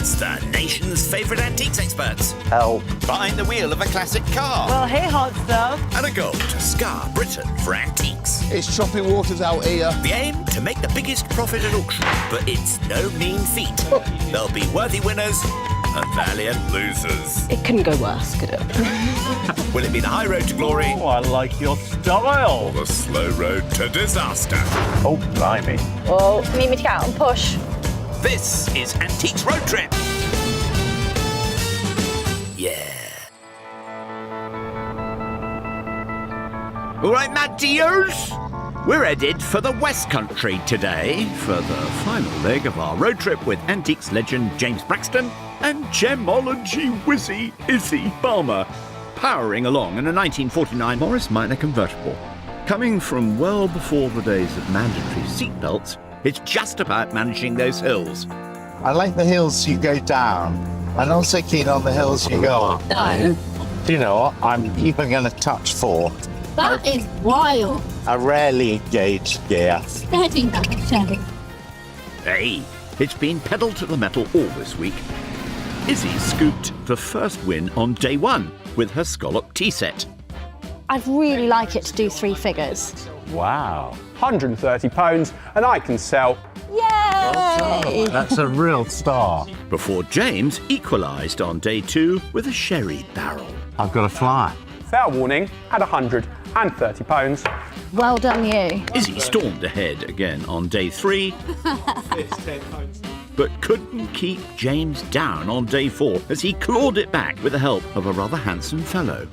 It's the nation's favourite antiques experts. Help. Behind the wheel of a classic car. Well, hey, hot stuff. And a goal to scar Britain for antiques. It's chopping waters out here. The aim, to make the biggest profit at auction. But it's no mean feat. There'll be worthy winners and valiant losers. It couldn't go worse, could it? Will it be the high road to glory? Oh, I like your style. Or the slow road to disaster? Oh, blimey. Oh, need me to get out and push? This is Antiques Road Trip. Yeah. All right, Mad Dios. We're headed for the West Country today for the final leg of our road trip with antiques legend James Braxton and gemology whizzy Izzy Balmer, powering along in a 1949 Morris Minor convertible. Coming from well before the days of mandatory seatbelts, it's just about managing those hills. I like the hills you go down. I'm not so keen on the hills you go up. No. Do you know what? I'm even going to touch 4. That is wild. I rarely engage gear. Steady now, Shelley. Hey, it's been pedal to the metal all this week. Izzy scooped the first win on day 1 with her scallop tea set. I'd really like it to do 3 figures. Wow, £130 and I can sell. Yay! That's a real star. Before James equalised on day 2 with a sherry barrel. I've got to fly. Fair warning at £130. Well done, you. Izzy stormed ahead again on day 3, but couldn't keep James down on day 4 as he clawed it back with the help of a rather handsome fellow.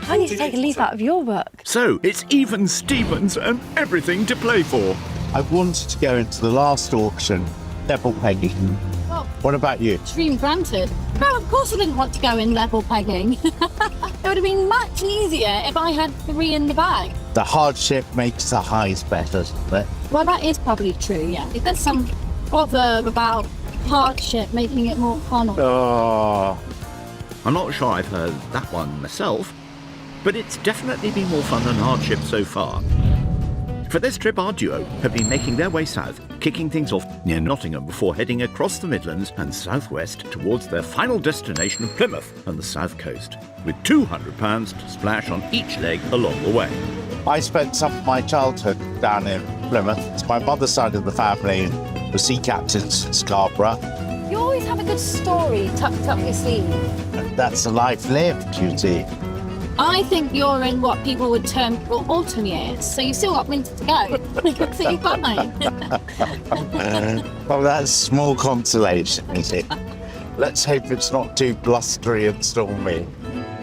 I need to take a leaf out of your work. So it's even Stevens and everything to play for. I wanted to go into the last auction, level pegging. Oh. What about you? Dream granted. No, of course I didn't want to go in level pegging. It would have been much easier if I had 3 in the bag. The hardship makes the highs better, doesn't it? Well, that is probably true, yeah. There's some proverb about hardship making it more fun. Oh, I'm not sure I've heard that one myself, but it's definitely been more fun than hardship so far. For this trip, our duo have been making their way south, kicking things off near Nottingham before heading across the Midlands and southwest towards their final destination of Plymouth and the south coast, with £200 to splash on each leg along the way. I spent some of my childhood down in Plymouth. It's my mother's side of the family, the sea captains in Scarborough. You always have a good story tucked up your sleeve. That's a life lived, you see. I think you're in what people would term your autumn years, so you've still got winter to go. So you're fine. Well, that's small consolation, is it? Let's hope it's not too blustery and stormy.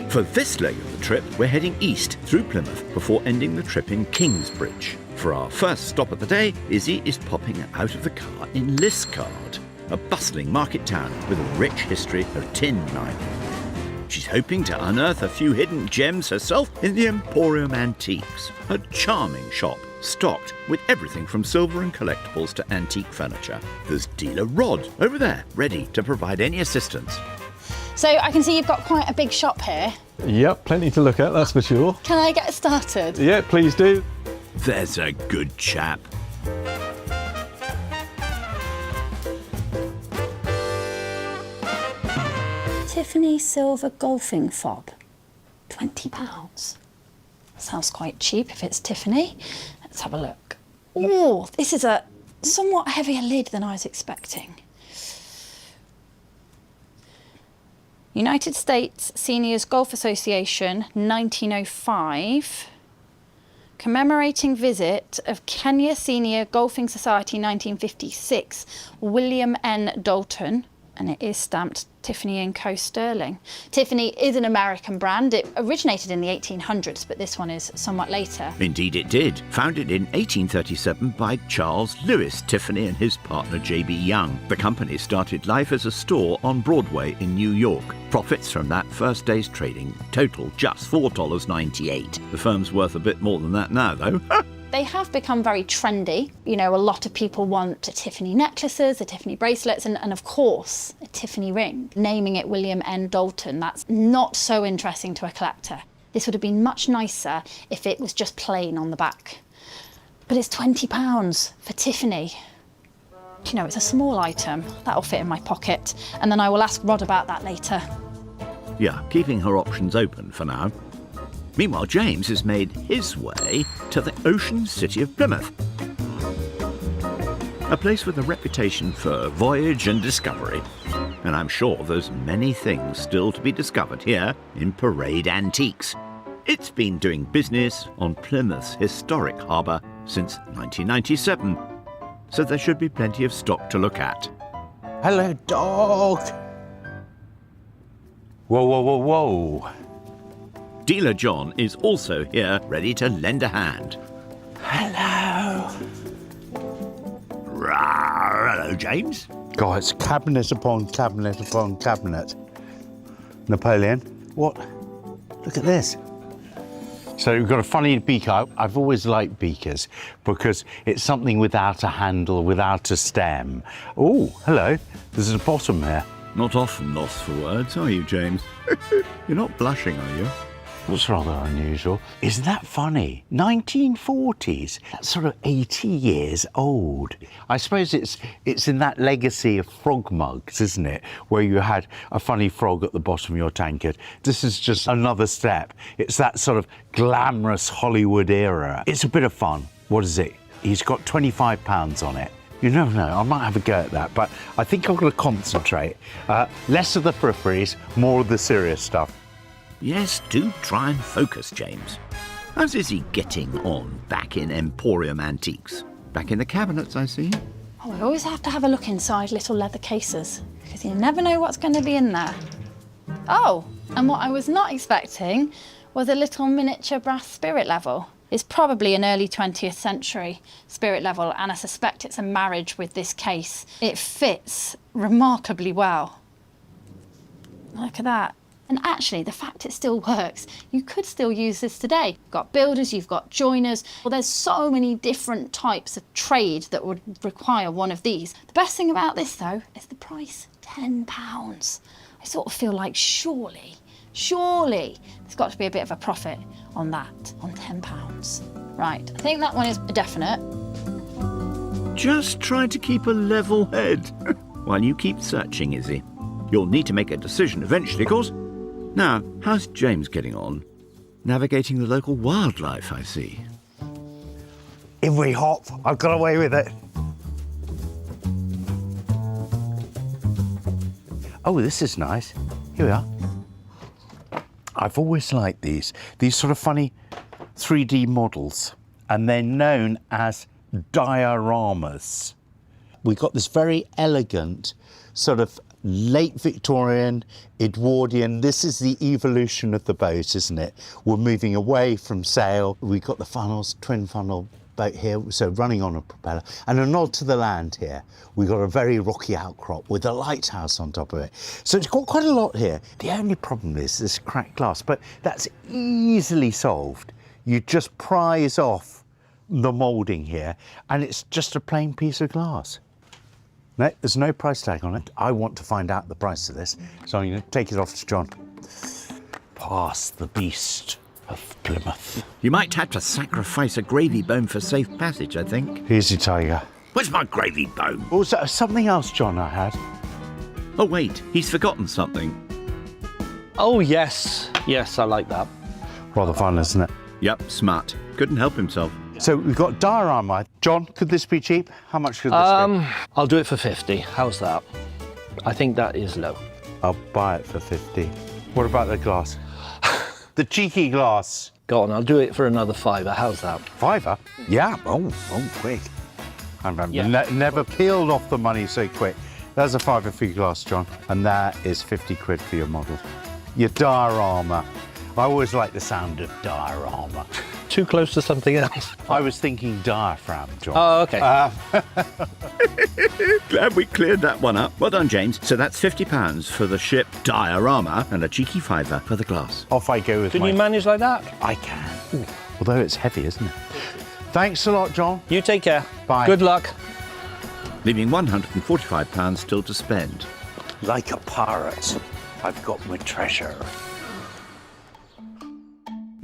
For this leg of the trip, we're heading east through Plymouth before ending the trip in Kingsbridge. For our first stop of the day, Izzy is popping out of the car in Liscard, a bustling market town with a rich history of tin mining. She's hoping to unearth a few hidden gems herself in the Emporium Antiques, a charming shop stocked with everything from silver and collectibles to antique furniture. There's dealer Rod over there, ready to provide any assistance. So I can see you've got quite a big shop here. Yep, plenty to look at, that's for sure. Can I get started? Yeah, please do. There's a good chap. Tiffany silver golfing fob, £20. Sounds quite cheap if it's Tiffany. Let's have a look. Oh, this is a somewhat heavier lid than I was expecting. United States Seniors Golf Association, 1905. Commemorating visit of Kenya Senior Golfing Society, 1956. William N. Dalton. And it is stamped Tiffany & Co. Sterling. Tiffany is an American brand. It originated in the 1800s, but this one is somewhat later. Indeed it did. Founded in 1837 by Charles Lewis Tiffany and his partner J.B. Young. The company started life as a store on Broadway in New York. Profits from that first day's trading totaled just $4.98. The firm's worth a bit more than that now, though. They have become very trendy. You know, a lot of people want Tiffany necklaces, a Tiffany bracelets, and of course, a Tiffany ring. Naming it William N. Dalton, that's not so interesting to a collector. This would have been much nicer if it was just plain on the back. But it's £20 for Tiffany. You know, it's a small item. That'll fit in my pocket. And then I will ask Rod about that later. Yeah, keeping her options open for now. Meanwhile, James has made his way to the ocean city of Plymouth. A place with a reputation for voyage and discovery. And I'm sure there's many things still to be discovered here in Parade Antiques. It's been doing business on Plymouth's historic harbour since 1997. So there should be plenty of stock to look at. Hello, dog. Whoa, whoa, whoa, whoa. Dealer John is also here, ready to lend a hand. Hello. Hello, James. God, it's cabinet upon cabinet upon cabinet. Napoleon, what? Look at this. So we've got a funny beaker. I've always liked beakers because it's something without a handle, without a stem. Oh, hello. There's a bottom here. Not often lost for words, are you, James? You're not blushing, are you? That's rather unusual. Isn't that funny? 1940s. That's sort of 80 years old. I suppose it's in that legacy of frog mugs, isn't it? Where you had a funny frog at the bottom of your tankard. This is just another step. It's that sort of glamorous Hollywood era. It's a bit of fun. What is it? He's got £25 on it. You never know, I might have a go at that, but I think I'm going to concentrate. Less of the peripheries, more of the serious stuff. Yes, do try and focus, James. How's Izzy getting on back in Emporium Antiques? Back in the cabinets, I see. Oh, I always have to have a look inside little leather cases, because you never know what's going to be in there. Oh, and what I was not expecting was a little miniature brass spirit level. It's probably an early 20th century spirit level, and I suspect it's a marriage with this case. It fits remarkably well. Look at that. And actually, the fact it still works, you could still use this today. You've got builders, you've got joiners. Well, there's so many different types of trade that would require one of these. The best thing about this, though, is the price, £10. I sort of feel like surely, there's got to be a bit of a profit on that, on £10. Right, I think that one is a definite. Just try to keep a level head while you keep searching, Izzy. You'll need to make a decision eventually, of course. Now, how's James getting on? Navigating the local wildlife, I see. In we hop. I've got away with it. Oh, this is nice. Here we are. I've always liked these sort of funny 3D models, and they're known as dioramas. We got this very elegant sort of late Victorian, Edwardian. This is the evolution of the boat, isn't it? We're moving away from sail. We've got the funnels, twin funnel boat here, so running on a propeller, and a nod to the land here. We've got a very rocky outcrop with a lighthouse on top of it. So it's got quite a lot here. The only problem is this cracked glass, but that's easily solved. You just prise off the moulding here, and it's just a plain piece of glass. No, there's no price tag on it. I want to find out the price of this, so I'm going to take it off to John. Pass the beast of Plymouth. You might have to sacrifice a gravy bone for safe passage, I think. Here's your tiger. Where's my gravy bone? Also, something else, John, I had. Oh, wait, he's forgotten something. Oh, yes. Yes, I like that. Rather fun, isn't it? Yep, smart. Couldn't help himself. So we've got diorama. John, could this be cheap? How much could this be? I'll do it for 50. How's that? I think that is low. I'll buy it for 50. What about the glass? The cheeky glass. Go on, I'll do it for another £5. How's that? £5? Yeah. Oh, quick. I've never peeled off the money so quick. There's a £5 for your glass, John. And that is 50 quid for your model. Your diorama. I always like the sound of diorama. Too close to something else. I was thinking diaphragm, John. Oh, OK. Glad we cleared that one up. Well done, James. So that's £50 for the ship diorama and a cheeky £5 for the glass. Off I go with Can you manage like that? I can. Ooh. Although it's heavy, isn't it? Thanks a lot, John. You take care. Bye. Good luck. Leaving £145 still to spend. Like a pirate, I've got my treasure.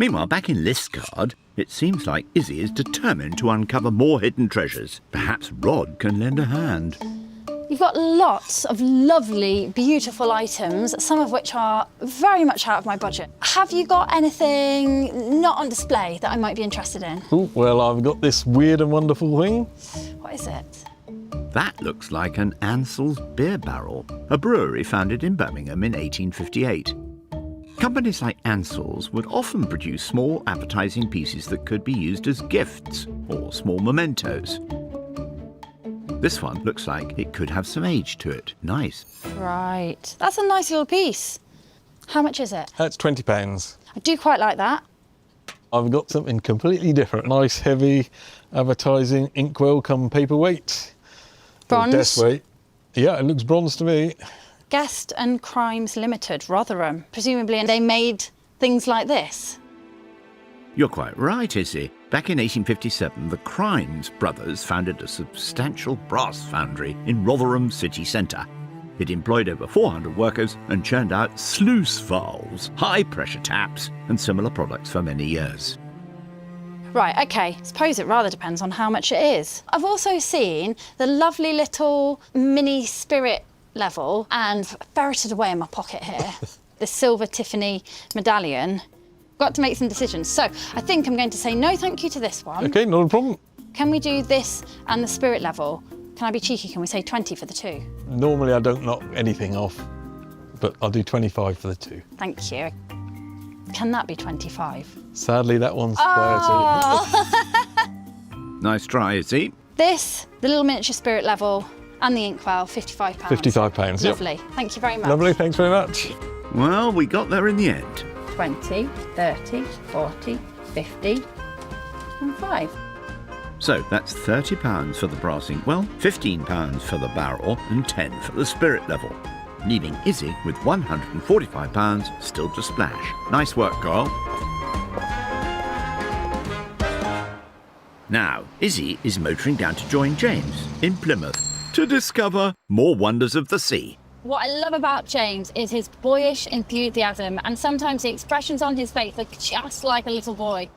Meanwhile, back in Liscard, it seems like Izzy is determined to uncover more hidden treasures. Perhaps Rod can lend a hand. You've got lots of lovely, beautiful items, some of which are very much out of my budget. Have you got anything not on display that I might be interested in? Ooh, well, I've got this weird and wonderful thing. What is it? That looks like an Ansell's beer barrel, a brewery founded in Birmingham in 1858. Companies like Ansell's would often produce small appetising pieces that could be used as gifts or small mementos. This one looks like it could have some age to it. Nice. Right, that's a nice little piece. How much is it? That's £20. I do quite like that. I've got something completely different. Nice, heavy, advertising inkwell come paperweight. Or Bronze? desk weight. Yeah, it looks bronze to me. Guest and Crimes Limited, Rotherham. Presumably they made things like this. You're quite right, Izzy. Back in 1857, the Crimes brothers founded a substantial brass foundry in Rotherham city centre. It employed over 400 workers and churned out sluice valves, high-pressure taps and similar products for many years. Right, OK, suppose it rather depends on how much it is. I've also seen the lovely little mini spirit level and ferreted away in my pocket here, the silver Tiffany medallion. Got to make some decisions. So I think I'm going to say no thank you to this one. OK, not a problem. Can we do this and the spirit level? Can I be cheeky? Can we say 20 for the two? Normally I don't knock anything off, but I'll do 25 for the two. Thank you. Can that be 25? Sadly, that one's 30. Nice try, Izzy. This, the little miniature spirit level and the inkwell, £55. £55, yep. Lovely. Thank you very much. Lovely, thanks very much. Well, we got there in the end. 20, 30, 40, 50 and 5. So that's £30 for the brass inkwell, £15 for the barrel and £10 for the spirit level, leaving Izzy with £145 still to splash. Nice work, girl. Now, Izzy is motoring down to join James in Plymouth to discover more wonders of the sea. What I love about James is his boyish enthusiasm, and sometimes the expressions on his face are just like a little boy.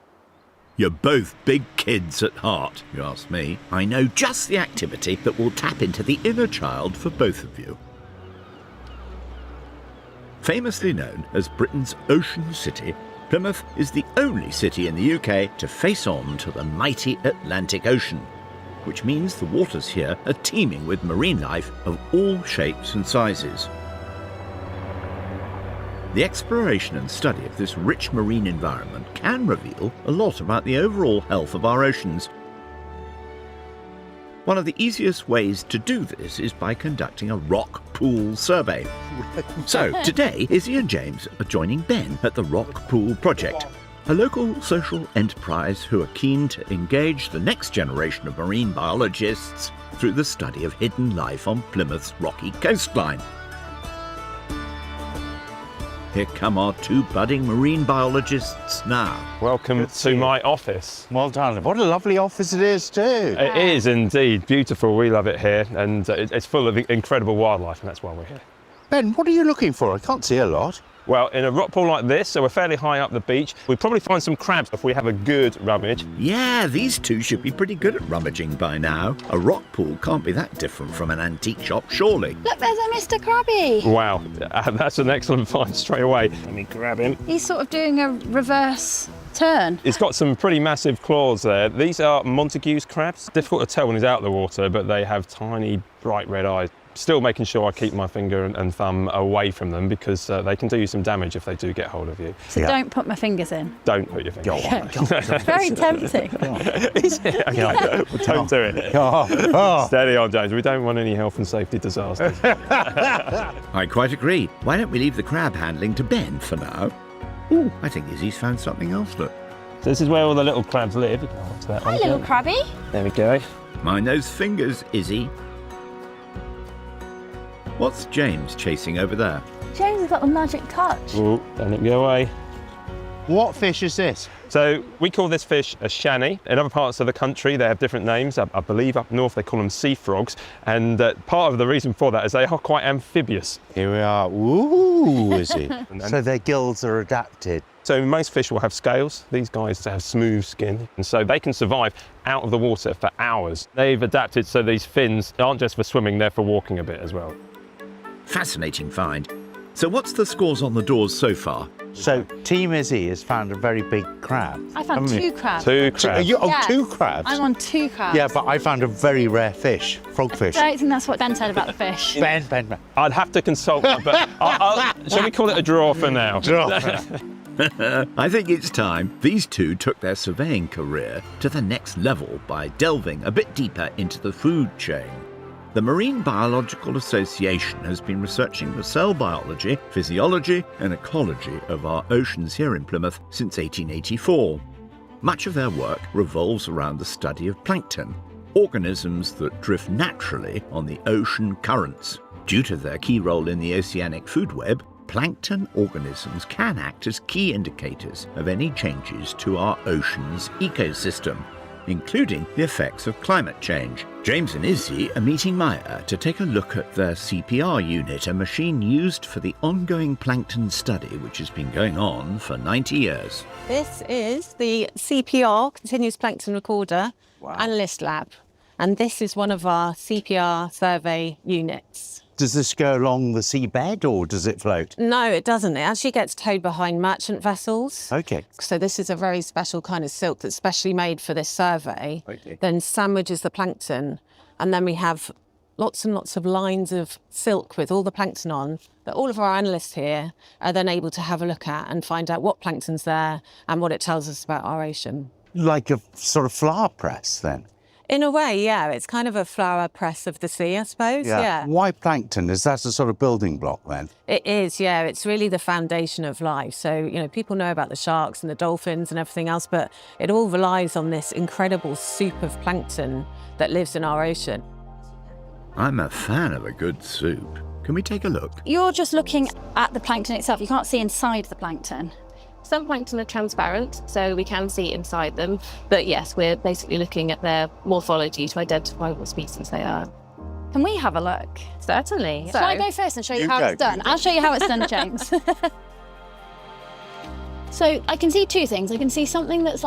You're both big kids at heart, you ask me. I know just the activity that will tap into the inner child for both of you. Famously known as Britain's ocean city, Plymouth is the only city in the UK to face on to the mighty Atlantic Ocean, which means the waters here are teeming with marine life of all shapes and sizes. The exploration and study of this rich marine environment can reveal a lot about the overall health of our oceans. One of the easiest ways to do this is by conducting a rock pool survey. So today, Izzy and James are joining Ben at the Rock Pool Project, a local social enterprise who are keen to engage the next generation of marine biologists through the study of hidden life on Plymouth's rocky coastline. Here come our two budding marine biologists now. Welcome to my office. Well done. What a lovely office it is too. It is indeed beautiful. We love it here, and it's full of incredible wildlife, and that's why we're here. Ben, what are you looking for? I can't see a lot. Well, in a rock pool like this, so we're fairly high up the beach, we'd probably find some crabs if we have a good rummage. Yeah, these two should be pretty good at rummaging by now. A rock pool can't be that different from an antique shop, surely. Look, there's a Mr. Krabby. Wow, that's an excellent find straight away. Let me grab him. He's sort of doing a reverse turn. He's got some pretty massive claws there. These are Montague's crabs. Difficult to tell when he's out of the water, but they have tiny, bright red eyes. Still making sure I keep my finger and thumb away from them because they can do you some damage if they do get hold of you. So don't put my fingers in. Don't put your finger in. Very tempting. Don't do it. Steady on, James. We don't want any health and safety disasters. I quite agree. Why don't we leave the crab handling to Ben for now? Ooh, I think Izzy's found something else, look. So this is where all the little crabs live. Hi, little Krabby. There we go. Mind those fingers, Izzy. What's James chasing over there? James has got a magic touch. Ooh, don't let me go away. What fish is this? So we call this fish a shanny. In other parts of the country, they have different names. I believe up north they call them sea frogs. And part of the reason for that is they are quite amphibious. Here we are. Ooh, is it? So their gills are adapted So most fish will have scales. These guys have smooth skin, and so they can survive out of the water for hours. They've adapted so these fins aren't just for swimming, they're for walking a bit as well. Fascinating find. So what's the scores on the doors so far? So Team Izzy has found a very big crab. I found haven't you? 2 crabs. 2 crabs. Yes. 2 crabs? I'm on 2 crabs. Yeah, but I found a very rare fish, frogfish. I don't think that's what Ben said about the fish. Ben. I'd have to consult, but shall we call it a draw for now? I think it's time. These two took their surveying career to the next level by delving a bit deeper into the food chain. The Marine Biological Association has been researching the cell biology, physiology and ecology of our oceans here in Plymouth since 1884. Much of their work revolves around the study of plankton, organisms that drift naturally on the ocean currents. Due to their key role in the oceanic food web, plankton organisms can act as key indicators of any changes to our ocean's ecosystem, including the effects of climate change. James and Izzy are meeting Maya to take a look at their CPR unit, a machine used for the ongoing plankton study which has been going on for 90 years. This is the CPR, Continuous Plankton Recorder, Analyst Lab. And this is one of our CPR survey units. Does this go along the seabed or does it float? No, it doesn't. It actually gets towed behind merchant vessels. Okay. So this is a very special kind of silk that's specially made for this survey. Okay. Then sandwiches the plankton. And then we have lots and lots of lines of silk with all the plankton on that all of our analysts here are then able to have a look at and find out what plankton's there and what it tells us about our ocean. Like a sort of flower press then? In a way, yeah. It's kind of a flower press of the sea, I suppose. Yeah. Why plankton? Is that a sort of building block then? It is, yeah. It's really the foundation of life. So, people know about the sharks and the dolphins and everything else, but it all relies on this incredible soup of plankton that lives in our ocean. I'm a fan of a good soup. Can we take a look? You're just looking at the plankton itself. You can't see inside the plankton. Some plankton are transparent, so we can see inside them. But yes, we're basically looking at their morphology to identify what species they are. Can we have a look? Certainly. Shall I go first and show you how it's done? I'll show you how it's done, James. So I can see 2 things. I can see something that's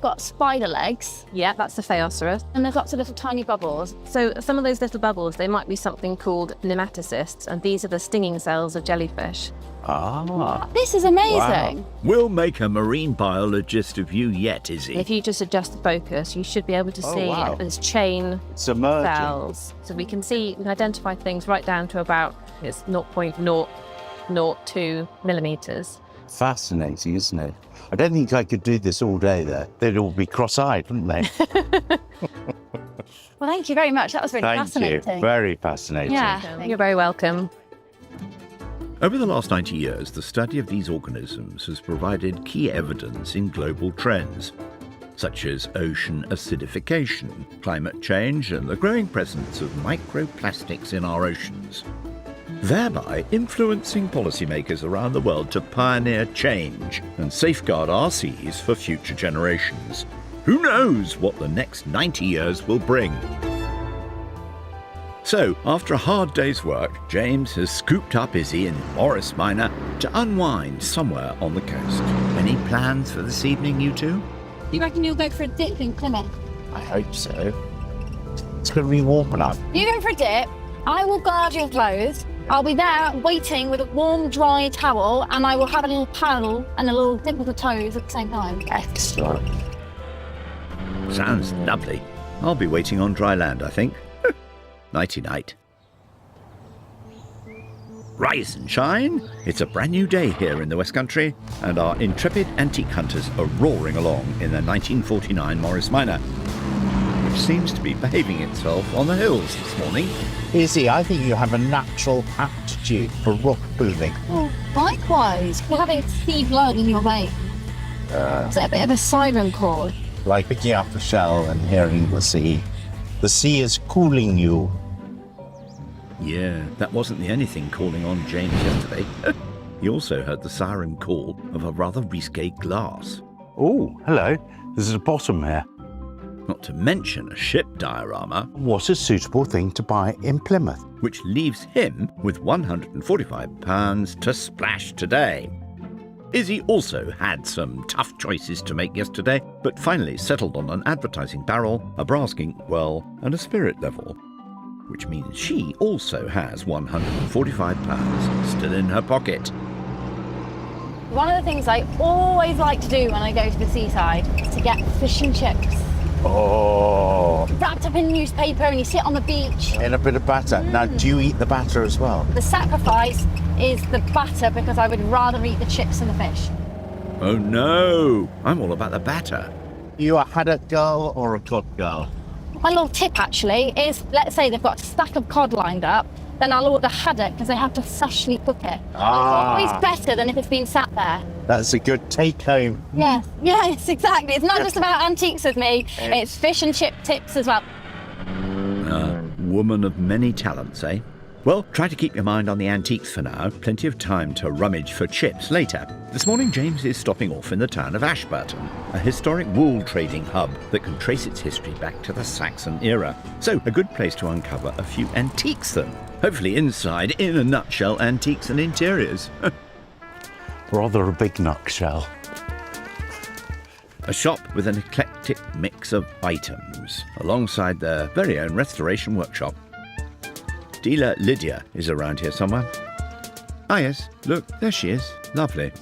got spider legs. Yeah, that's the Phaeoceras. And there's lots of little tiny bubbles. So some of those little bubbles, they might be something called nematocysts, and these are the stinging cells of jellyfish. Ah. This is amazing. Wow. We'll make a marine biologist of you yet, Izzy. If you just adjust the focus, you should be able to see this chain It's emerging. cells. So we can identify things right down to about 0.002 millimeters. Fascinating, isn't it? I don't think I could do this all day though. They'd all be cross-eyed, wouldn't they? Well, thank you very much. That was really Thank fascinating. you. Very fascinating. Yeah. You're very welcome. Over the last 90 years, the study of these organisms has provided key evidence in global trends, such as ocean acidification, climate change, and the growing presence of microplastics in our oceans, thereby influencing policymakers around the world to pioneer change and safeguard our seas for future generations. Who knows what the next 90 years will bring? So, after a hard day's work, James has scooped up Izzy in Morris Minor to unwind somewhere on the coast. Any plans for this evening, you two? You reckon you'll go for a dip in Plymouth? I hope so. It's going to be warm enough. You go for a dip. I will guard your clothes. I'll be there waiting with a warm, dry towel, and I will have a little paddle and a little dip of the toes at the same time. Excellent. Sounds lovely. I'll be waiting on dry land, I think. Nighty-night. Rise and shine. It's a brand new day here in the West Country, and our intrepid antique hunters are roaring along in their 1949 Morris Minor, which seems to be behaving itself on the hills this morning. Izzy, I think you have a natural aptitude for rock pooling. Oh, likewise. You're having sea blood in your veins. It's a bit of a siren chord. Like picking up a shell and hearing the sea. The sea is cooling you. Yeah, that wasn't the only thing calling on James yesterday. He also heard the siren call of a rather risque glass. Oh, hello. There's a bottom here. Not to mention a ship diorama, What a suitable thing to buy in Plymouth. which leaves him with £145 to splash today. Izzy also had some tough choices to make yesterday, but finally settled on an advertising barrel, a brass ink well, and a spirit level. Which means she also has £145 still in her pocket. One of the things I always like to do when I go to the seaside is to get fish and chips. Oh, Wrapped up in newspaper and you sit on the beach. and a bit of batter. Now, do you eat the batter as well? The sacrifice is the batter because I would rather eat the chips than the fish. Oh no, I'm all about the batter. You a haddock girl or a cod girl? My little tip actually is, let's say they've got a stack of cod lined up, then I'll order haddock because they have to freshly cook it. Ah. It's always better than if it's been sat there. That's a good take home. Yes, exactly. It's not just about antiques with me, it's fish and chip tips as well. Woman of many talents, eh? Well, try to keep your mind on the antiques for now. Plenty of time to rummage for chips later. This morning, James is stopping off in the town of Ashburton, a historic wool trading hub that can trace its history back to the Saxon era. So, a good place to uncover a few antiques then. Hopefully inside, in a nutshell, antiques and interiors. Rather a big nutshell. A shop with an eclectic mix of items, alongside their very own restoration workshop. Dealer Lydia is around here somewhere. Ah yes, look, there she is. Lovely.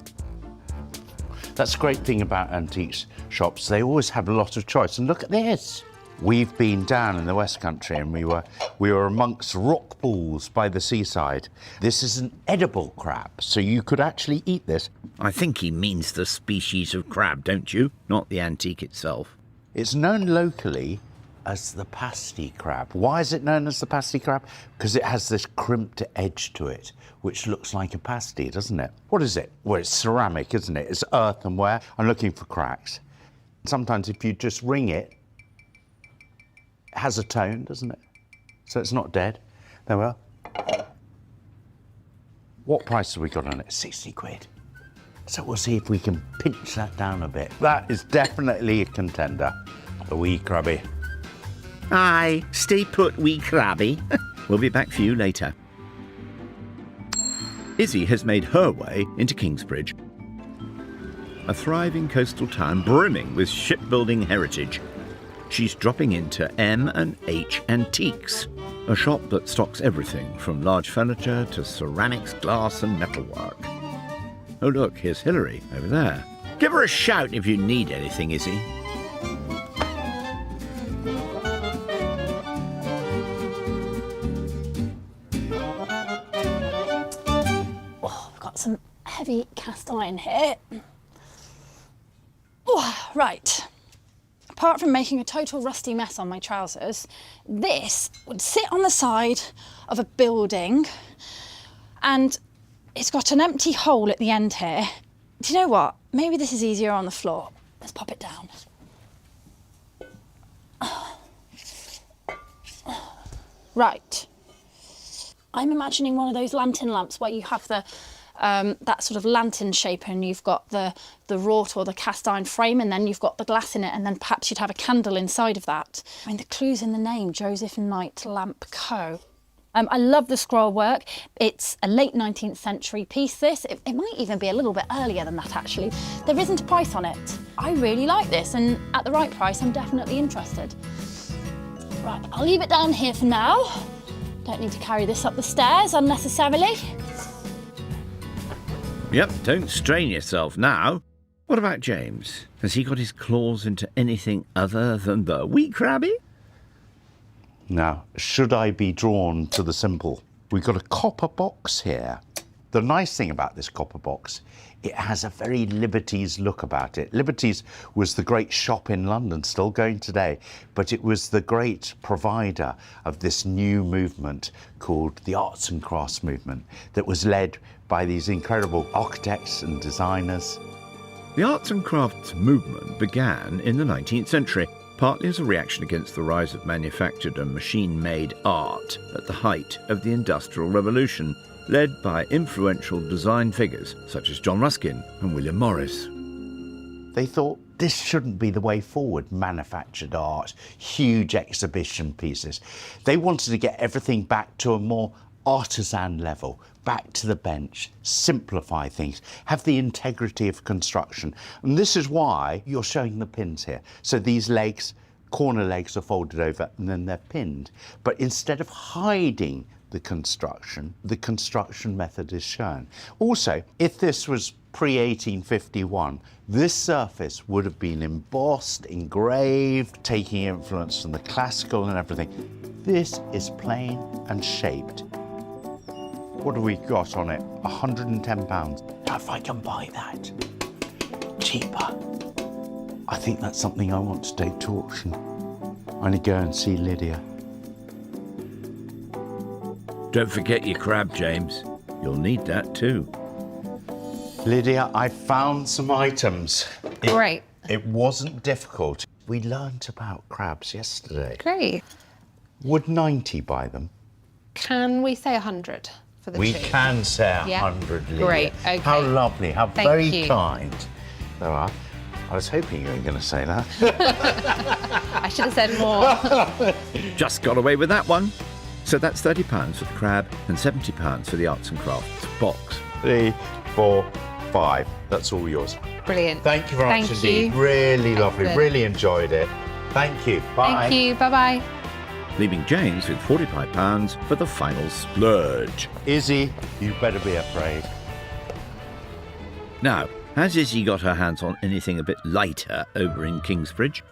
That's a great thing about antiques shops. They always have a lot of choice. And look at this. We've been down in the West Country and we were amongst rock pools by the seaside. This is an edible crab, so you could actually eat this. I think he means the species of crab, don't you? Not the antique itself. It's known locally as the pasty crab. Why is it known as the pasty crab? Because it has this crimped edge to it, which looks like a pasty, doesn't it? What is it? Well, it's ceramic, isn't it? It's earthenware. I'm looking for cracks. Sometimes if you just ring it, it has a tone, doesn't it? So it's not dead. There we are. What price have we got on it? 60 quid. So we'll see if we can pinch that down a bit. That is definitely a contender. The wee crabby. Aye, stay put, wee crabby. We'll be back for you later. Izzy has made her way into Kingsbridge, a thriving coastal town brimming with shipbuilding heritage. She's dropping into M&H Antiques, a shop that stocks everything from large furniture to ceramics, glass and metalwork. Oh look, here's Hilary over there. Give her a shout if you need anything, Izzy. Oh, I've got some heavy cast iron here. Oh, right. Apart from making a total rusty mess on my trousers, this would sit on the side of a building and it's got an empty hole at the end here. Do you know what? Maybe this is easier on the floor. Let's pop it down. Right. I'm imagining one of those lantern lamps where you have the that sort of lantern shape and you've got the wrought or the cast iron frame and then you've got the glass in it and then perhaps you'd have a candle inside of that. I mean, the clue's in the name, Joseph Knight Lamp Co. I love the scroll work. It's a late 19th century piece, this. It might even be a little bit earlier than that, actually. There isn't a price on it. I really like this, and at the right price, I'm definitely interested. Right, I'll leave it down here for now. Don't need to carry this up the stairs unnecessarily. Yep, don't strain yourself now. What about James? Has he got his claws into anything other than the wee crabby? Now, should I be drawn to the simple? We've got a copper box here. The nice thing about this copper box, it has a very Liberties look about it. Liberties was the great shop in London, still going today, but it was the great provider of this new movement called the arts and crafts movement that was led by these incredible architects and designers. The arts and crafts movement began in the 19th century, partly as a reaction against the rise of manufactured and machine-made art at the height of the Industrial Revolution, led by influential design figures such as John Ruskin and William Morris. They thought this shouldn't be the way forward, manufactured art, huge exhibition pieces. They wanted to get everything back to a more artisan level, back to the bench, simplify things, have the integrity of construction. And this is why you're showing the pins here. So these legs, corner legs, are folded over and then they're pinned. But instead of hiding the construction method is shown. Also, if this was pre-1851, this surface would have been embossed, engraved, taking influence from the classical and everything. This is plain and shaped. What have we got on it? £110. Now, if I can buy that cheaper, I think that's something I want to take to auction. I'm going to go and see Lydia. Don't forget your crab, James. You'll need that too. Lydia, I found some items. Great. It wasn't difficult. We learnt about crabs yesterday. Great. Would 90 buy them? Can we say 100 for the We two? can say Yeah. 100, Lydia. Great, okay. How lovely, how Thank very you. kind. There are. I was hoping you were going to say that. I should have said more. Just got away with that one. So that's £30 for the crab and £70 for the arts and crafts box. 3, 4, 5. That's all yours. Brilliant. Thank you very much Thank indeed. you. Really lovely. Excellent. Really enjoyed it. Thank you. Bye. Thank you. Bye-bye. Leaving James with £45 for the final splurge. Izzy, you better be afraid. Now, has Izzy got her hands on anything a bit lighter over in Kingsbridge?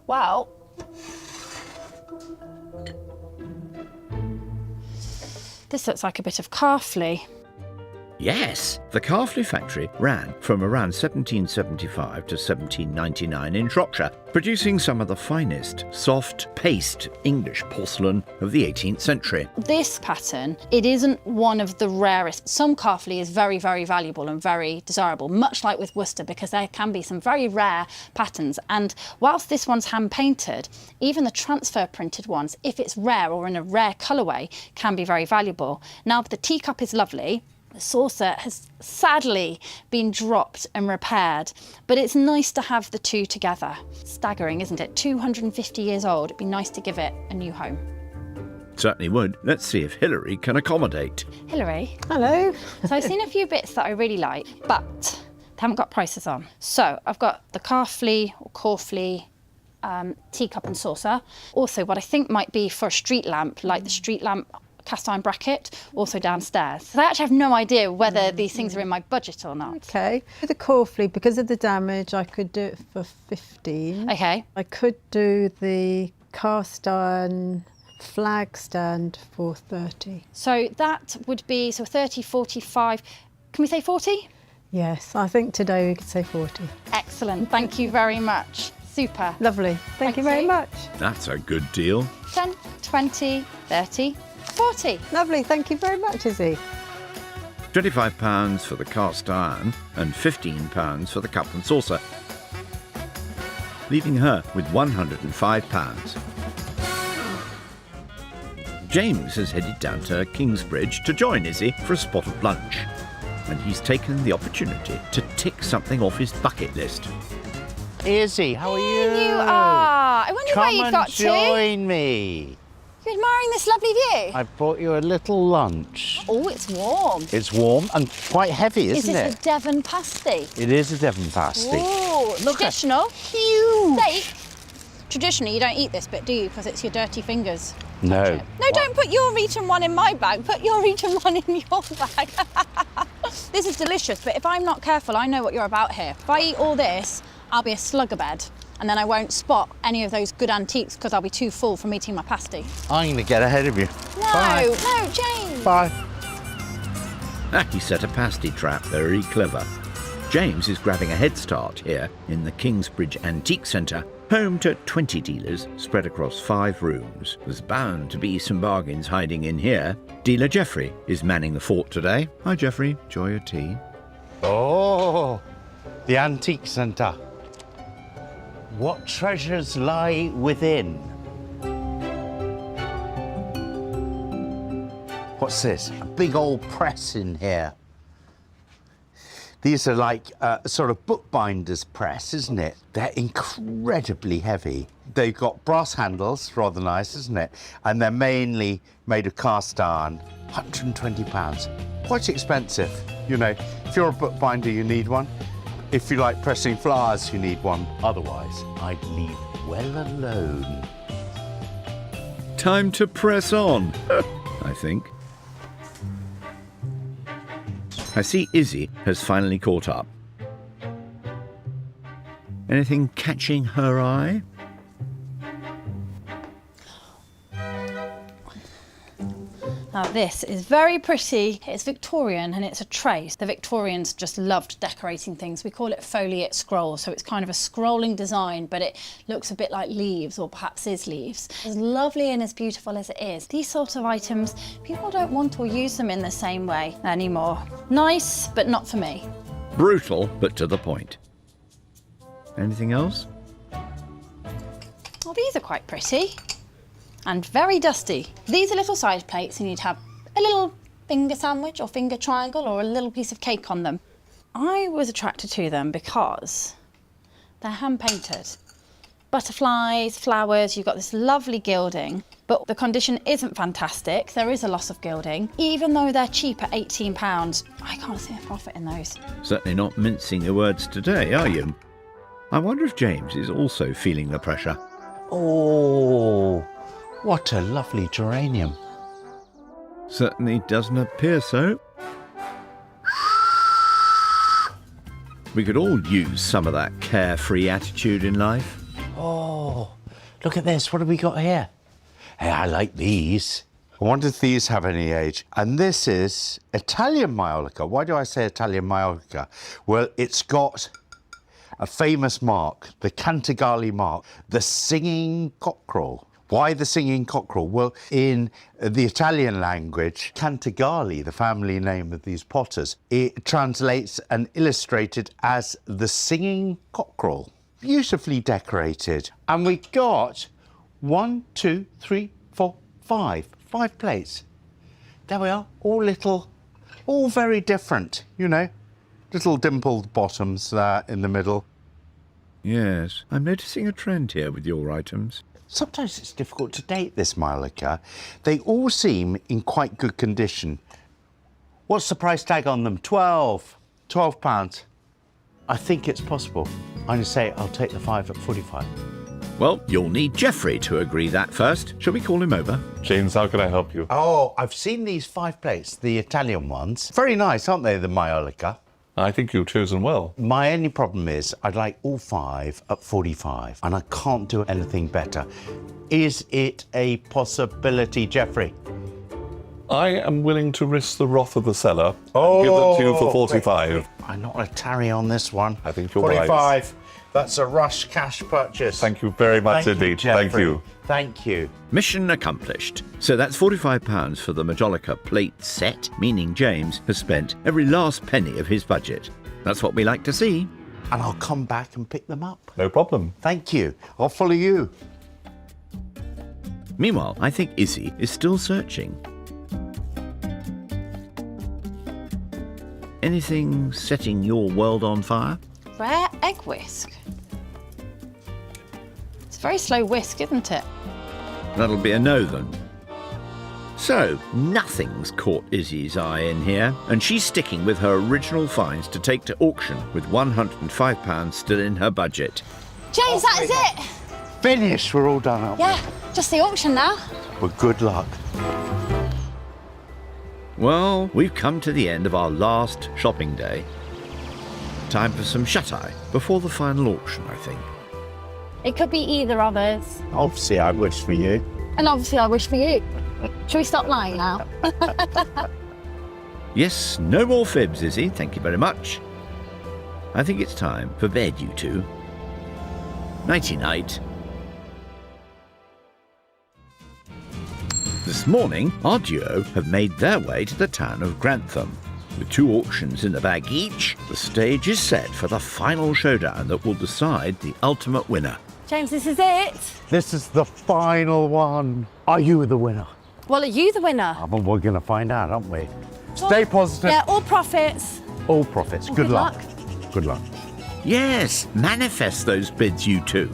Well, this looks like a bit of calfley. Yes, the Calfley factory ran from around 1775 to 1799 in Shropshire, producing some of the finest soft paste English porcelain of the 18th century. This pattern, it isn't one of the rarest. Some calfley is very, very valuable and very desirable, much like with Worcester, because there can be some very rare patterns. And whilst this one's hand painted, even the transfer printed ones, if it's rare or in a rare colourway, can be very valuable. Now, the teacup is lovely. The saucer has sadly been dropped and repaired, but it's nice to have the two together. Staggering, isn't it? 250 years old. It'd be nice to give it a new home. Certainly would. Let's see if Hilary can accommodate. Hilary. Hello. So I've seen a few bits that I really like, but they haven't got prices on. So I've got the calfley or corfley teacup and saucer. Also, what I think might be for a street lamp, like the street lamp cast iron bracket, also downstairs. So I actually have no idea whether these things are in my budget or not. Okay. For the Corfley, because of the damage, I could do it for 15. Okay. I could do the cast iron flag stand for 30. So that would be 30, 45. Can we say 40? Yes, I think today we could say 40. Excellent. Thank you very much. Super. Lovely. Thank you very much. That's a good deal. 10, 20, 30, 40. Lovely. Thank you very much, Izzy. £25 for the cast iron and £15 for the cup and saucer, leaving her with £105. James has headed down to Kingsbridge to join Izzy for a spot of lunch, and he's taken the opportunity to tick something off his bucket list. Izzy, how are you? You are. I wonder where you got to. Come and join me. You're admiring this lovely view. I brought you a little lunch. Oh, it's warm. It's warm and quite heavy, isn't Is it? this a Devon pasty? It is a Devon pasty. Oh, traditional. Huge. Steak. Traditionally, you don't eat this bit, do you? Because it's your dirty fingers. No. No, don't put your eaten one in my bag. Put your eaten one in your bag. This is delicious, but if I'm not careful, I know what you're about here. If I eat all this, I'll be a slugabed, and then I won't spot any of those good antiques because I'll be too full from eating my pasty. I'm going to get ahead of you. No, Bye. no, James. Bye. He set a pasty trap, very clever. James is grabbing a head start here in the Kingsbridge Antique Centre, home to 20 dealers spread across 5 rooms. There's bound to be some bargains hiding in here. Dealer Geoffrey is manning the fort today. Hi, Geoffrey. Enjoy your tea. Oh, the Antique Centre. What treasures lie within? What's this? A big old press in here. These are like sort of bookbinder's press, isn't it? They're incredibly heavy. They've got brass handles, rather nice, isn't it? And they're mainly made of cast iron, £120. Quite expensive, you know. If you're a bookbinder, you need one. If you like pressing flowers, you need one. Otherwise, I'd leave well alone. Time to press on, I think. I see Izzy has finally caught up. Anything catching her eye? Now this is very pretty. It's Victorian and it's a tray. The Victorians just loved decorating things. We call it foliate scroll, so it's kind of a scrolling design, but it looks a bit like leaves, or perhaps is leaves. As lovely and as beautiful as it is, these sorts of items, people don't want or use them in the same way anymore. Nice, but not for me. Brutal, but to the point. Anything else? Well, these are quite pretty. And very dusty. These are little side plates and you'd have a little finger sandwich or finger triangle or a little piece of cake on them. I was attracted to them because they're hand painted. Butterflies, flowers, you've got this lovely gilding, but the condition isn't fantastic. There is a loss of gilding. Even though they're cheap at £18, I can't see a profit in those. Certainly not mincing your words today, are you? I wonder if James is also feeling the pressure. Oh, what a lovely geranium. Certainly doesn't appear so. We could all use some of that carefree attitude in life. Oh, look at this. What have we got here? Hey, I like these. I wonder if these have any age. And this is Italian Maiolica. Why do I say Italian Maiolica? Well, it's got a famous mark, the Cantagalli mark, the singing cockerel. Why the singing cockerel? Well, in the Italian language, Cantagalli, the family name of these potters, it translates and illustrated as the singing cockerel. Beautifully decorated. And we got 1, 2, 3, 4, 5 plates. There we are, all little, all very different, you know. Little dimpled bottoms there in the middle. Yes, I'm noticing a trend here with your items. Sometimes it's difficult to date this Maiolica. They all seem in quite good condition. What's the price tag on them? 12. £12. I think it's possible. I'm going to say I'll take the 5 at 45. Well, you'll need Geoffrey to agree that first. Shall we call him over? James, how can I help you? Oh, I've seen these 5 plates, the Italian ones. Very nice, aren't they, the Maiolica? I think you've chosen well. My only problem is I'd like all 5 at 45, and I can't do anything better. Is it a possibility, Geoffrey? I am willing to risk the wrath of the seller. Oh, give that to you for 45. I'm not a tarry on this one. I think you're 45. wise. That's a rush cash purchase. Thank you very much indeed. Thank you. Thank you. Mission accomplished. So that's £45 for the Majolica plate set, meaning James has spent every last penny of his budget. That's what we like to see. And I'll come back and pick them up. No problem. Thank you. I'll follow you. Meanwhile, I think Izzy is still searching. Anything setting your world on fire? Rare egg whisk. It's a very slow whisk, isn't it? That'll be a no then. So, nothing's caught Izzy's eye in here, and she's sticking with her original finds to take to auction with £105 still in her budget. James, that is it! Finished. We're all done, aren't we? Yeah, just the auction now. Well, good luck. Well, we've come to the end of our last shopping day. Time for some shut-eye before the final auction, I think. It could be either of us. Obviously, I wish for you. And obviously I wish for you. Shall we stop lying now? Yes, no more fibs, Izzy. Thank you very much. I think it's time for bed, you two. Nighty-night. This morning, our duo have made their way to the town of Grantham. With 2 auctions in the bag each, the stage is set for the final showdown that will decide the ultimate winner. James, this is it. This is the final one. Are you the winner? Well, are you the winner? Well, we're going to find out, aren't we? Stay positive. Yeah, all profits. All profits. Good luck. Good luck. Yes, manifest those bids, you two.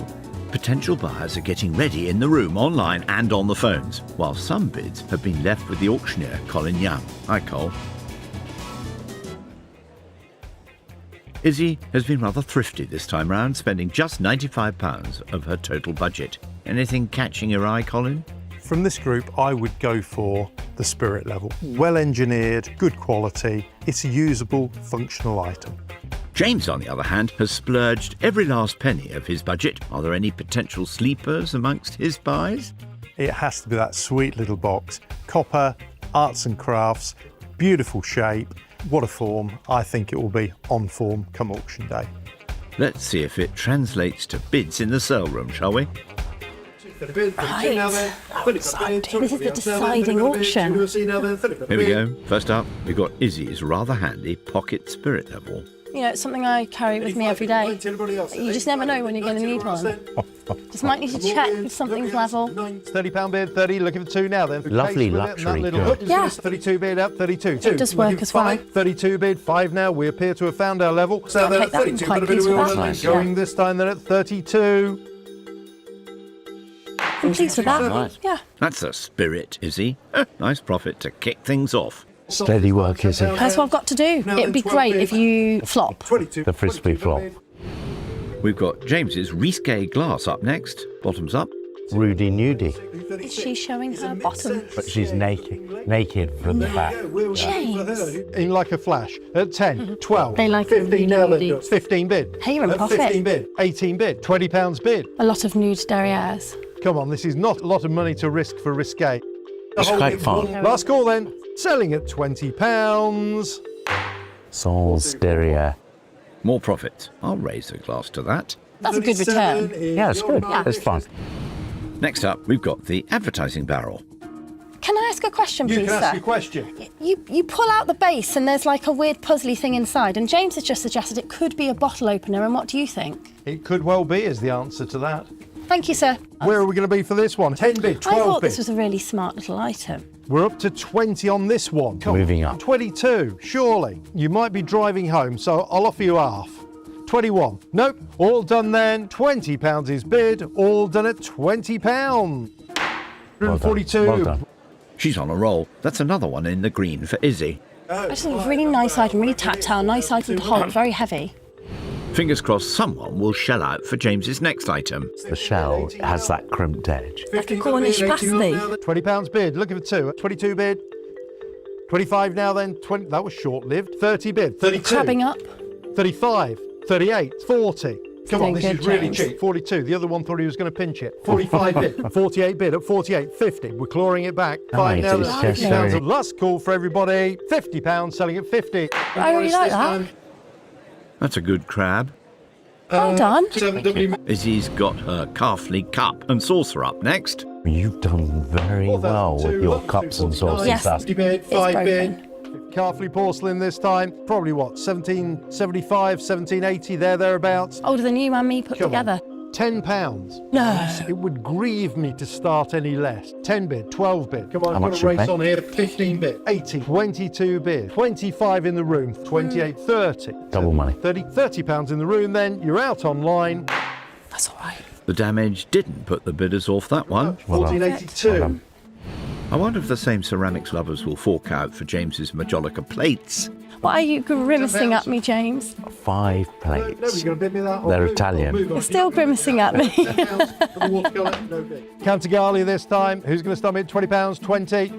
Potential buyers are getting ready in the room, online and on the phones, while some bids have been left with the auctioneer, Colin Young. Hi, Col. Izzy has been rather thrifty this time round, spending just £95 of her total budget. Anything catching your eye, Colin? From this group, I would go for the Spirit level. Well engineered, good quality. It's a usable, functional item. James, on the other hand, has splurged every last penny of his budget. Are there any potential sleepers amongst his buys? It has to be that sweet little box. Copper, arts and crafts, beautiful shape. What a form. I think it will be on form come auction day. Let's see if it translates to bids in the sale room, shall we? Right. This is the deciding auction. Here we go. First up, we've got Izzy's rather handy pocket spirit level. You know, it's something I carry with me every day. You just never know when you're going to need one. Just might need to check if something's level. £30 bid, 30, looking for 2 now then. Lovely luxury goods. Yeah. 32 bid up, 32. It does work as well. 32 bid, 5 now. We appear to have found our level. I'll take that. I'm quite pleased with that. Nice. Going this time then at 32. I'm pleased with that. Nice. Yeah. That's a spirit, Izzy. Nice profit to kick things off. Steady work, Izzy. That's what I've got to do. It'd be great if you flop. The frisbee flop. We've got James's risque glass up next. Bottoms up. Rudy Nudie. Is she showing her bottom? But she's naked from the back. James. In like a flash. At 10, 12. They like 15 now then. 15 bid. Hey, you're in At profit. 15 bid. 18 bid. £20 bid. A lot of nude derrieres. Come on, this is not a lot of money to risk for risque. It's quite fun. Last call then. Selling at £20. Sans derrière. More profit. I'll raise a glass to that. That's a good return. Yeah, it's good. Yeah. It's fun. Next up, we've got the advertising barrel. Can I ask a question, You please, can sir? ask your question. You pull out the base and there's like a weird puzzly thing inside, and James has just suggested it could be a bottle opener, and what do you think? It could well be is the answer to that. Thank you, sir. Where are we going to be for this one? 10 bid, 12 I thought bid. this was a really smart little item. We're up to 20 on this one. Moving up. 22, surely. You might be driving home, so I'll offer you half. 21. Nope, all done then. £20 is bid, all done at £20. 142. Well done. She's on a roll. That's another one in the green for Izzy. I just think it's a really nice item, really tactile, nice item to hold, very heavy. Fingers crossed someone will shell out for James's next item. The shell has that crimped edge. Like a Cornish pasty. £20 bid, looking for 2. 22 bid. 25 now then. 20. That was short-lived. 30 bid. 32. Crabbing up. 35. 38. 40. Come on, Doing this good, is really James. cheap. 42. The other one thought he was going to pinch it. 45 bid. 48 bid at 48. 50. We're clawing it back. 5 Nice, now. it's That's just £50. very- Last call for everybody. £50 selling at 50. I really like that. That's a good crab. Well done. Izzy's got her calfly cup and saucer up next. You've done very well with your cups and saucers. Yes. That's 50 bid. 5 broken. bid. Calfley porcelain this time. Probably what? 1775, 1780, thereabouts. Older than you and me put Come on. together. £10. No. It would grieve me to start any less. 10 bid, 12 bid. Come on, How got much a race should we on here. 15 bid, 18, 22 bid, 25 in the room, 28, 30. double money. £30 in the room then. You're out online. That's all right. The damage didn't put the bidders off that one. Well done. 1482. Well done. I wonder if the same ceramics lovers will fork out for James's Majolica plates. Why are you grimacing at me, James? 5 Nobody's plates. going to bid me that. They're Move Italian. on. You're still grimacing at me. Cantagalli this time. Who's going to start at £20? 20,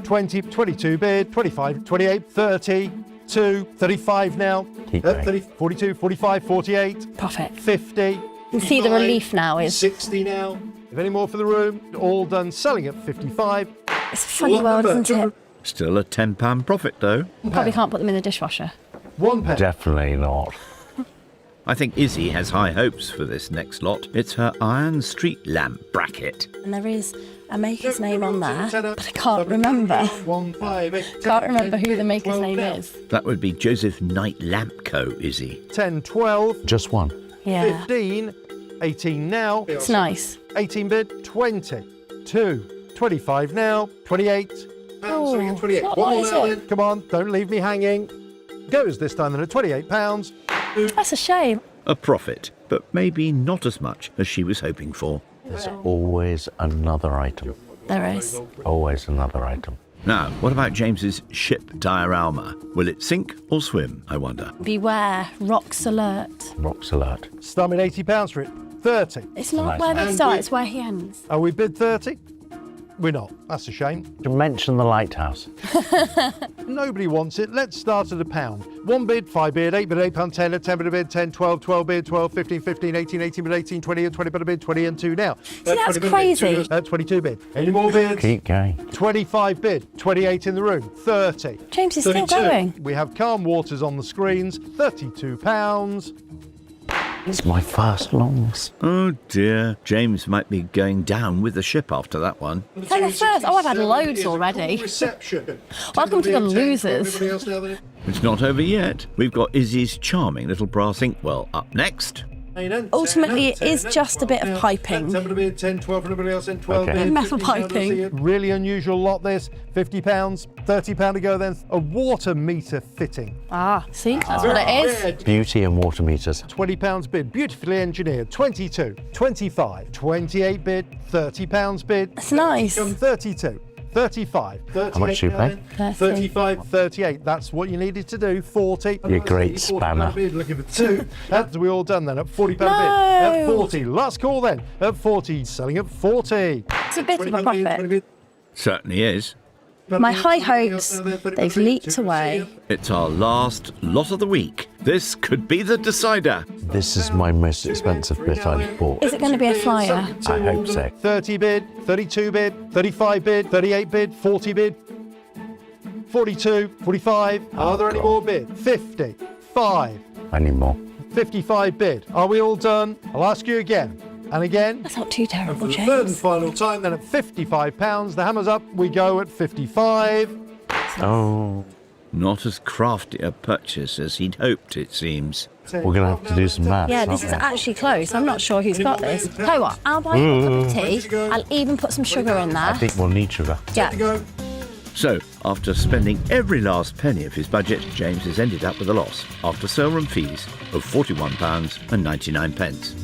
20, 22 bid, 25, 28, 30, 2, 35 now. Keep going. 30, 42, 45, 48, Profit. 50. You can see the relief now is. 60 now. If any more for the room, all done selling at 55. It's a funny world, isn't it? Still a £10 profit though. You probably can't put them in the dishwasher. £1. Definitely not. I think Izzy has high hopes for this next lot. It's her iron street lamp bracket. And there is a maker's name on there, but I can't remember. Can't remember who the maker's name is. That would be Joseph Knight Lamp Co, Izzy. 10, 12, Just one. Yeah. 15, 18 now. It's nice. 18 bid, 20, 2, 25 now, 28. Oh, what is it? Come on, don't leave me hanging. goes this time then at £28. That's a shame. A profit, but maybe not as much as she was hoping for. There's always another item. There is. Always another item. Now, what about James's ship diorama? Will it sink or swim, I wonder? Beware, rocks alert. Rocks alert. Start at £80 for it. 30. It's not Nice. where they And start, we- it's where he ends. Are we bid 30? We're not. That's a shame. To mention the lighthouse. Nobody wants it. Let's start at £1. 1 bid, 5 bid, 8 bid, £8, 10, a 10 bid a bid, 10, 12, 12 bid, 12, 15, 15, 18, 18 bid, 18, 20, 20 bid a bid, 20 and 2 now. that's crazy. 22 bid. Any more bids? Keep going. 25 bid, 28 in the room, 30. James is still going. We have calm waters on the screens, £32. It's my first longs. Oh dear, James might be going down with the ship after that one. Take the first. Oh, I've had loads already. Reception. Welcome to the losers. It's not over yet. We've got Izzy's charming little brass inkwell up next. Ultimately, it is just a bit of piping. 10, 12, everybody else in 12 Okay. bid, Metal 15 pound, piping. Really unusual lot this. £50, £30 to go then. A water meter fitting. Ah, see, that's what it is. Beauty and water meters. £20 bid, beautifully engineered. 22, 25, 28 bid, £30 bid. It's nice. 32, 35, 38. How much do you pay? 35, 38. That's what you needed to do. 40. You great spanner. Looking for 2. That's we all done then at £40 bid. No. At 40. Last call then. At 40. Selling at 40. It's a bit of a profit. Certainly is. My high hopes, they've leaked away. It's our last lot of the week. This could be the decider. This is my most expensive bit I've bought. Is it going to be a flyer? I hope so. 30 bid, 32 bid, 35 bid, 38 bid, 40 bid, 42, 45. Are there any more bid? 50, 5, Any more? 55 bid. Are we all done? I'll ask you again. And again. That's not too terrible, For the third and James. final time, then at £55, the hammer's up, we go at 55. Oh. Not as crafty a purchase as he'd hoped, it seems. We're going to have to do some maths. Yeah, this is aren't we? actually close. I'm not sure who's got this. Tell you what, I'll buy you a cup of tea. I'll even put some sugar in there. I think we'll need sugar. Yeah. So, after spending every last penny of his budget, James has ended up with a loss, after sale and fees, of £41.99.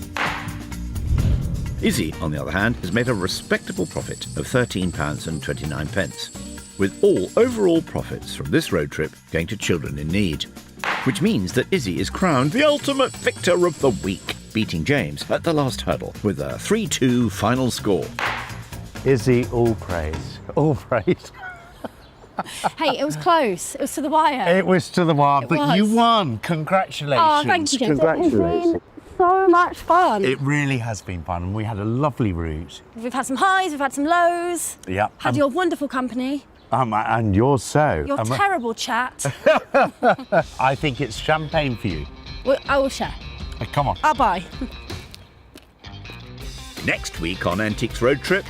Izzy, on the other hand, has made a respectable profit of £13.29, with all overall profits from this road trip going to children in need. Which means that Izzy is crowned the ultimate victor of the week, beating James at the last hurdle with a 3-2 final score. Izzy, all praise. All praise. Hey, it was close. It was to the wire. It was to the wire, but was. you won. Congratulations. Oh, thank you, James. Congratulations. It's been so much fun. It really has been fun, and we had a lovely route. We've had some highs, we've had some lows. Yeah. Had your wonderful company. And yours so. Your terrible chat. I think it's champagne for you. Well, I will share. Come on. I'll buy. Next week on Antiques Road Trip,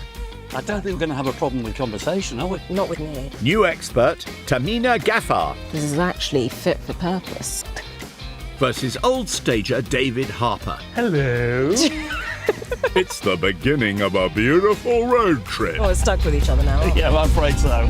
I don't think we're going to have a problem with conversation, are we? Not with me. new expert Tamina Gaffar This is actually fit for purpose. versus old stager David Harper. Hello. It's the beginning of a beautiful road trip. Oh, we're stuck with each other now. Yeah, I'm afraid so.